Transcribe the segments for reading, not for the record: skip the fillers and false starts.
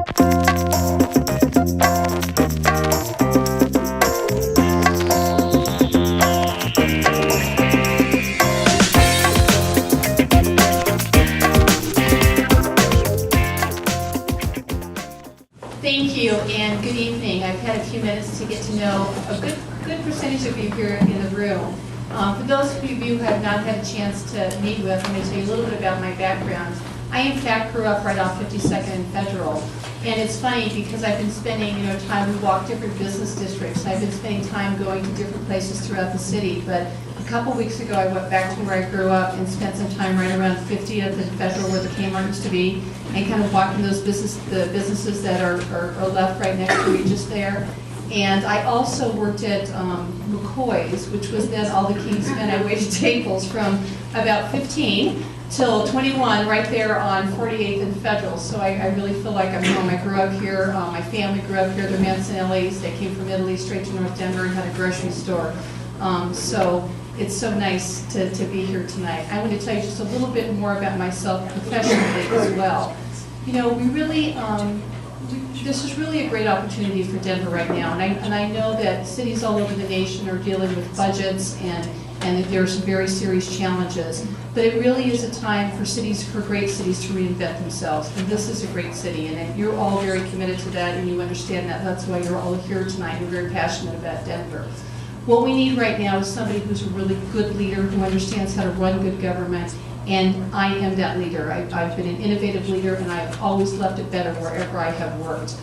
Thank you and good evening. I've had a few minutes to get to know a good percentage of you here in the room. For those of you who have not had a chance to meet with, I'm going to tell you a little bit about my background. I in fact grew up right off 52nd and Federal, and it's funny because I've been spending time, we walk different business districts, and I've been spending time going to different places throughout the city, but a couple weeks ago I went back to where I grew up and spent some time right around 50th and Federal where the Kmart used to be, and kind of walking those the businesses that are left right next to me just there. And I also worked at McCoy's, which was then all the Kingsmen. I waited tables from about 15 till 21 right there on 48th and Federal. So I really feel like I'm home. I grew up here. My family grew up here. They're Manzanellis. They came from Italy straight to North Denver and had a grocery store. So it's so nice to be here tonight. I want to tell you just a little bit more about myself professionally as well. We really, this is really a great opportunity for Denver right now, and I know that cities all over the nation are dealing with budgets and that there are some very serious challenges, but it really is a time for great cities to reinvent themselves, and this is a great city, and you're all very committed to that, and you understand that. That's why you're all here tonight. You're very passionate about Denver. What we need right now is somebody who's a really good leader, who understands how to run good government, and I am that leader. I've been an innovative leader, and I've always left it better wherever I have worked.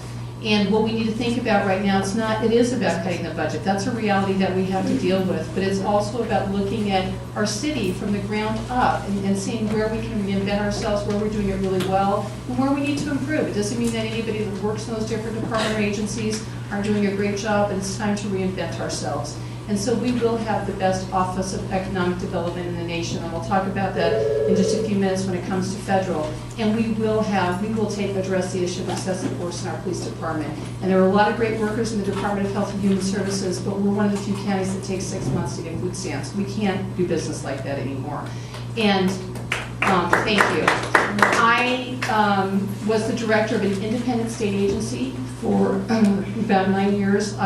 And what we need to think about right now, it is about cutting the budget. That's a reality that we have to deal with, but it's also about looking at our city from the ground up and seeing where we can reinvent ourselves, where we're doing it really well, and where we need to improve. It doesn't mean that anybody that works in those different department or agencies aren't doing a great job, but it's time to reinvent ourselves. And so we will have the best Office of Economic Development in the nation, and we'll talk about that in just a few minutes when it comes to federal. And we will address the issue of excessive force in our police department. And there are a lot of great workers in the Department of Health and Human Services, but we're one of the few counties that takes 6 months to get food stamps. We can't do business like that anymore. And thank you. I was the director of an independent state agency for about 9 years.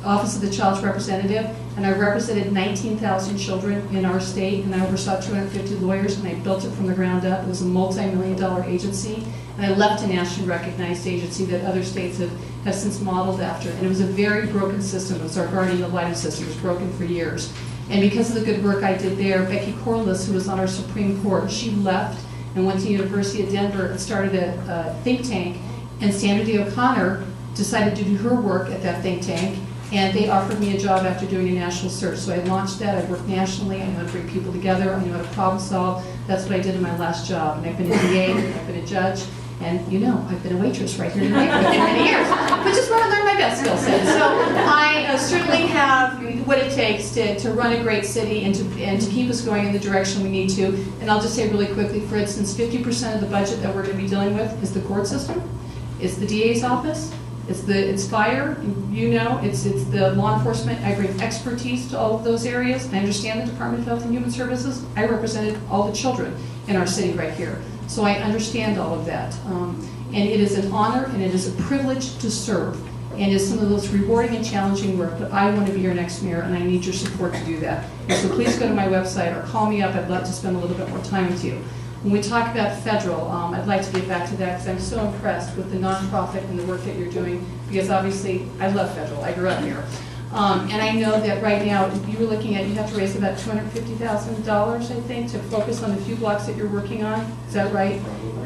Office of the Child's Representative, and I represented 19,000 children in our state, and I oversaw 250 lawyers, and I built it from the ground up. It was a multi-million-dollar agency, and I left a nationally recognized agency that other states have since modeled after. And it was a very broken system. It was our guardian ad litem system. It was broken for years. And because of the good work I did there, Becky Corliss, who was on our Supreme Court, she left and went to the University of Denver and started a think tank, and Sandra Day O'Connor decided to do her work at that think tank, and they offered me a job after doing a national search. So I launched that. I worked nationally. I know how to bring people together. I know how to problem solve. That's what I did in my last job. And I've been a DA, I've been a judge, and I've been a waitress right here in the neighborhood for many years. But just want to learn my best skill set. So I certainly have what it takes to run a great city and to keep us going in the direction we need to. And I'll just say really quickly, for instance, 50% of the budget that we're going to be dealing with is the court system, it's the DA's office, it's fire, it's the law enforcement. I bring expertise to all of those areas. I understand the Department of Health and Human Services. I represented all the children in our city right here. So I understand all of that. And it is an honor and it is a privilege to serve. And it's some of those rewarding and challenging work, but I want to be your next mayor and I need your support to do that. And so please go to my website or call me up. I'd love to spend a little bit more time with you. When we talk about federal, I'd like to get back to that because I'm so impressed with the nonprofit and the work that you're doing, because obviously I love federal. I grew up here. And I know that right now you have to raise about $250,000, I think, to focus on the few blocks that you're working on. Is that right?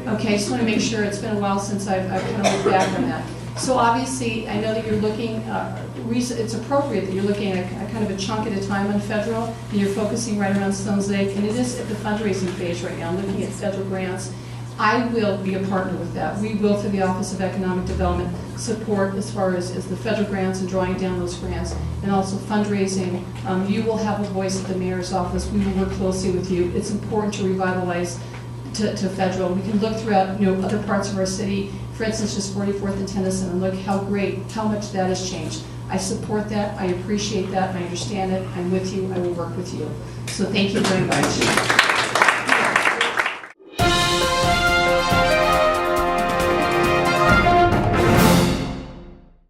Okay, I just want to make sure. It's been a while since I've kind of looked back on that. So obviously, I know that you're looking, it's appropriate that you're looking at kind of a chunk at a time on federal, and you're focusing right around Stones Lake, and it is at the fundraising phase right now, looking at federal grants. I will be a partner with that. We will, through the Office of Economic Development, support as far as the federal grants and drawing down those grants, and also fundraising. You will have a voice at the mayor's office. We will work closely with you. It's important to revitalize to federal. We can look throughout other parts of our city. For instance, just 44th and Tennyson, and look how much that has changed. I support that, I appreciate that, I understand it, I'm with you, I will work with you. So thank you very much.